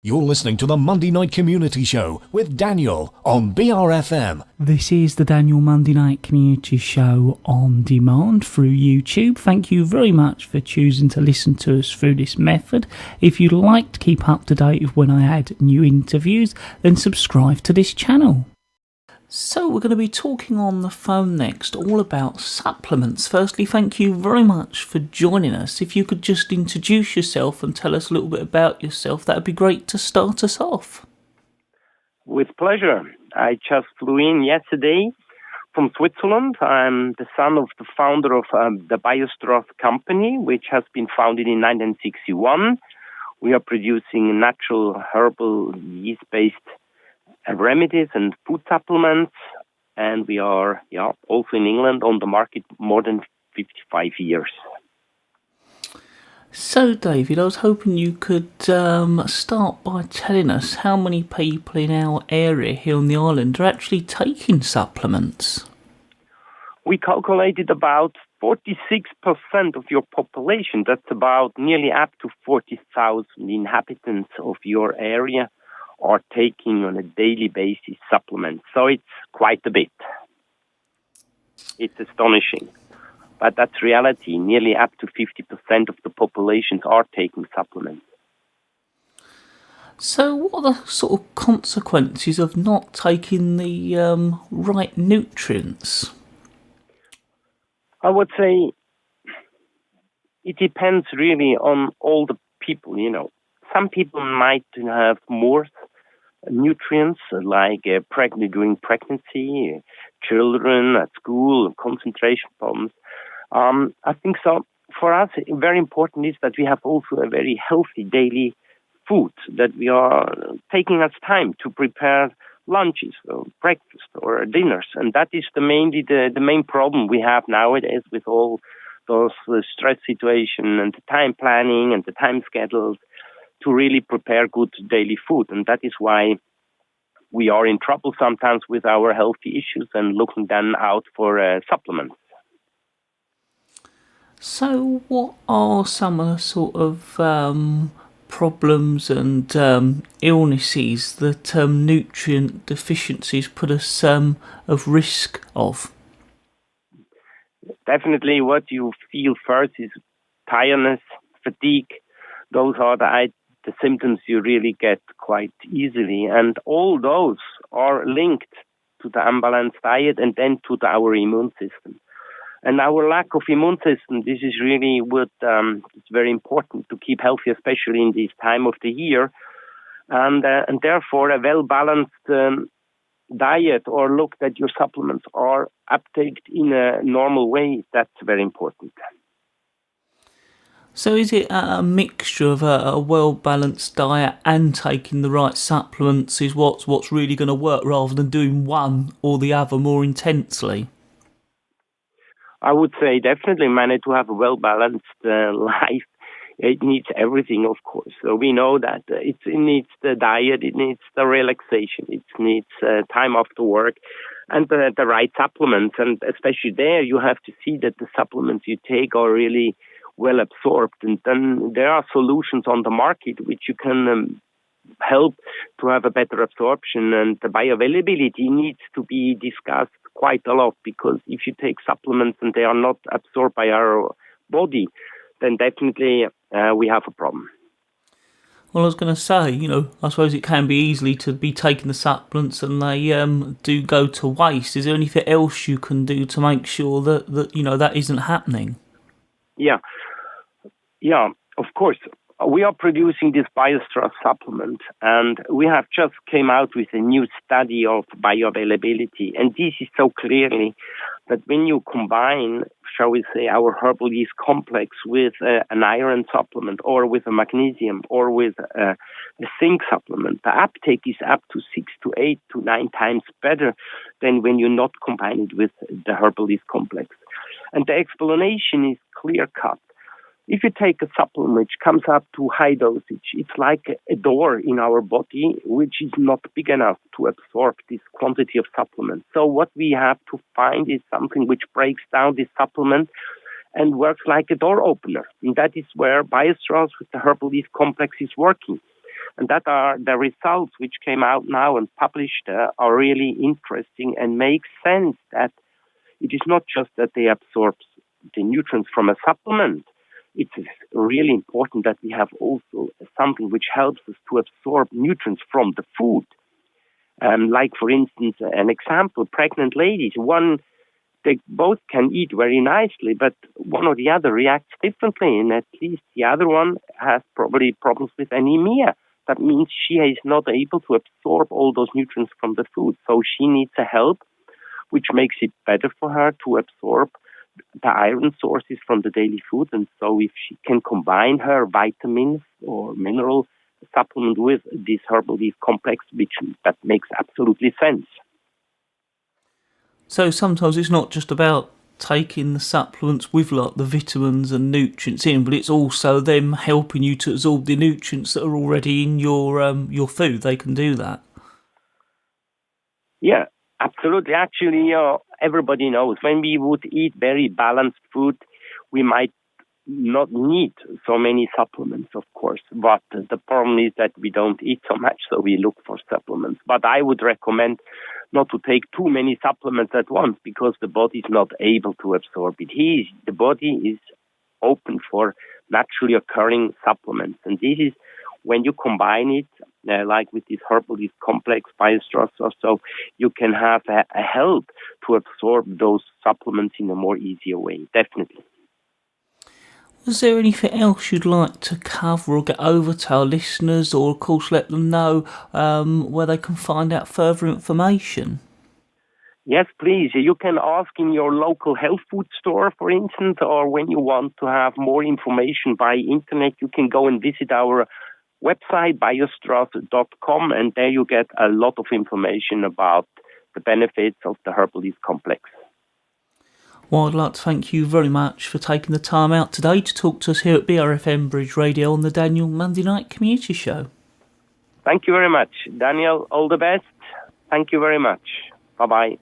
You're listening to the Monday Night Community Show with Daniel on BRFM. This is the Daniel Monday Night Community Show on demand through YouTube. Thank you very much for choosing to listen to us through this method. If you'd like to keep up to date with when I add new interviews, then subscribe to this channel. So we're going to be talking on the phone next all about supplements. Firstly, thank you very much for joining us. If you could just introduce yourself and tell us a little bit about yourself, that would be great to start us off. With pleasure. I just flew in yesterday from Switzerland. I'm the son of the founder of the Bio Strath company, which has been founded in 1961. We are producing natural herbal yeast-based remedies and food supplements, and we are also in England on the market more than 55 years. So, David, I was hoping you could start by telling us how many people in our area here on the island are actually taking supplements. We calculated about 46% of your population, that's about nearly up to 40,000 inhabitants of your area, are taking on a daily basis supplements. So it's quite a bit. It's astonishing. But that's reality. Nearly up to 50% of the populations are taking supplements. So what are the sort of consequences of not taking the right nutrients? I would say it depends really on all the people, Some people might have more nutrients like during pregnancy, children at school, concentration problems. I think so. For us, very important is that we have also a very healthy daily food, that we are taking us time to prepare lunches or breakfast or dinners. And that is the main problem we have nowadays with all those stress situation and the time planning and the time schedules to really prepare good daily food. And that is why we are in trouble sometimes with our healthy issues and looking then out for supplements. So what are some of the sort of problems and illnesses that nutrient deficiencies put us of risk of? Definitely what you feel first is tiredness, fatigue. Those are the symptoms you really get quite easily. And all those are linked to the unbalanced diet and then to our immune system. And our lack of immune system, this is really what it's very important to keep healthy, especially in this time of the year. And therefore, a well-balanced diet or look that your supplements are uptaken in a normal way, that's very important. So is it a mixture of a well-balanced diet and taking the right supplements is what's really going to work rather than doing one or the other more intensely? I would say definitely manage to have a well-balanced life. It needs everything, of course. So we know that it needs the diet, it needs the relaxation, it needs time after work, and the right supplements. And especially there, you have to see that the supplements you take are really well absorbed. And then there are solutions on the market which you can help to have a better absorption. And the bioavailability needs to be discussed quite a lot, because if you take supplements and they are not absorbed by our body, then definitely we have a problem. Well, I was going to say, I suppose it can be easily to be taking the supplements and they do go to waste. Is there anything else you can do to make sure that that isn't happening? Yeah, of course. We are producing this Bio Strath supplement, and we have just came out with a new study of bioavailability. And this is so clearly that when you combine, shall we say, our herbal yeast complex with an iron supplement or with a magnesium or with a zinc supplement, the uptake is up to 6 to 8 to 9 times better than when you not combine it with the herbal yeast complex. And the explanation is clear-cut. If you take a supplement which comes up to high dosage, it's like a door in our body which is not big enough to absorb this quantity of supplement. So what we have to find is something which breaks down this supplement and works like a door opener. And that is where Bio Strath with the herbal yeast complex is working. And that are the results which came out now and published are really interesting and make sense that it is not just that they absorb the nutrients from a supplement. It is really important that we have also something which helps us to absorb nutrients from the food. Like, for instance, an example, pregnant ladies, they both can eat very nicely, but one or the other reacts differently, and at least the other one has probably problems with anemia. That means she is not able to absorb all those nutrients from the food, so she needs a help, which makes it better for her to absorb the iron sources from the daily food. And so if she can combine her vitamins or mineral supplement with this herbal leaf complex, that makes absolutely sense. So sometimes it's not just about taking the supplements with like the vitamins and nutrients in, but it's also them helping you to absorb the nutrients that are already in your food. They can do that. Yeah, absolutely. Actually, everybody knows when we would eat very balanced food, we might not need so many supplements, of course. But the problem is that we don't eat so much, so we look for supplements. But I would recommend not to take too many supplements at once because the body is not able to absorb it. The body is open for naturally occurring supplements. And this is when you combine it, like with this herbal leaf complex, Bio Strath or so, you can have a help to absorb those supplements in a more easier way, definitely. Was there anything else you'd like to cover or get over to our listeners, or of course let them know where they can find out further information? Yes, please. You can ask in your local health food store, for instance, or when you want to have more information by internet, you can go and visit our website, biostrath.com, and there you get a lot of information about the benefits of the herbal leaf complex. Well, I'd like to thank you very much for taking the time out today to talk to us here at BRFM Bridge Radio on the Daniel Monday Night Community Show. Thank you very much, Daniel. All the best. Thank you very much. Bye-bye.